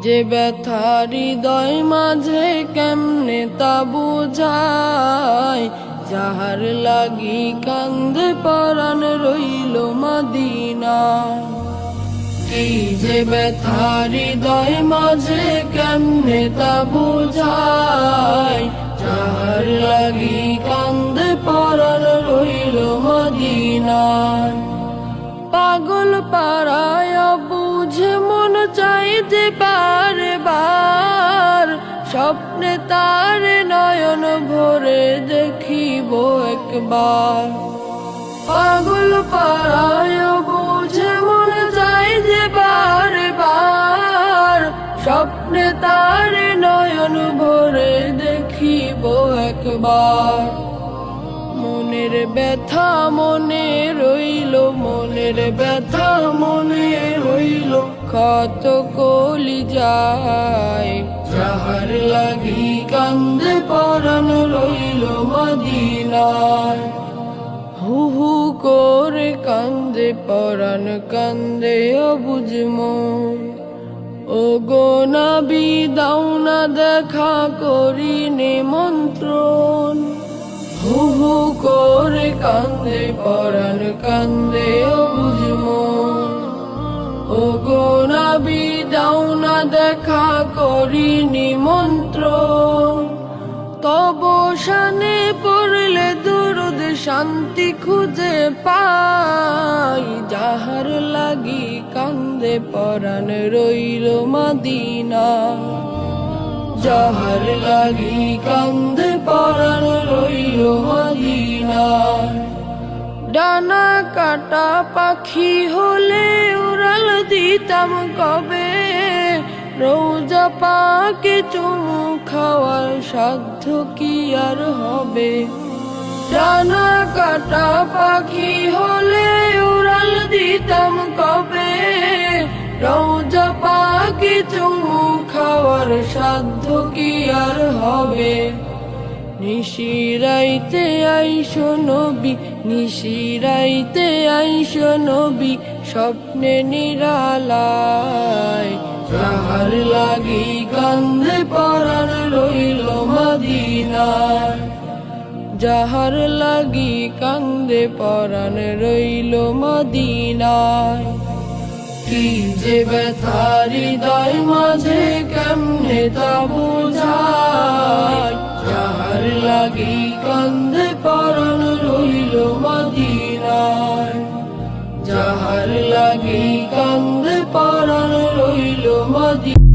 যে ব্যথা হৃদয় মাঝে কেমনে তা বুঝায়, যাহার লাগি কান্দে পরাণ রইল মদিনায়। কি যে ব্যথা হৃদয় মাঝে কেমনে তা বুঝায়, যাহার লাগি কান্দে পরাণ রইল মদিনায়। পাগল পাড়ায় বুঝে মন চাই যে বারে বার, স্বপ্নে তার নয়ন ভরে দেখিব একবার। পাগল পাড়ায় বুঝে মন চাই যে বারে বার, স্বপ্নে তার নয়ন ভরে দেখিব একবার। মনের ব্যথা মনে রইল, মনের ব্যথা মনে রইল ক্ষত কলিজায়, যাহার লাগি কান্দে পরাণ রইল মদিনায়। হু হু করে কান্দে পরাণ কান্দে অবুঝ মন, ও গো নবী দাও না দেখা করি নিমন্ত্রণ। হু হু করে কান্দে পরাণ কান্দে অবুঝ মন, ও গো নবী দাও না দেখা করি নিমন্ত্রণ। তব শানে পড়লে দুরুদ শান্তি খুঁজে পাই, যাহার লাগি কান্দে পরাণ রইল মদিনায়। যাহার লাগি কান্দে পরাণ রইল মদিনায়। ডানা কাটা পাখি হলে উড়াল দিতাম কবে, রোজা পাকে চুমু খাওয়ার সাধ্য কি আর হবে। ডানা কাটা পাখি হলে উড়াল দিতাম কবে, রোজা পাকে চুমু খাওয়ার সাধ্য কি আর হবে। নিশিরাইতে আইসো নবী, নিশিরাইতে আইসো নবী স্বপ্নে নিরালায়, যাহার লাগি কান্দে পরাণ রইল মদিনায়। যাহার লাগি কান্দে পরাণ রইল মদিনায়। কি যে ব্যথা হৃদয় মাঝে কেমনে তা বুঝায়, যাহার লাগি কান্দে পরাণ রইল মদিনায়। যাহার লাগি কান্দে পরাণ রইল মদিনায়।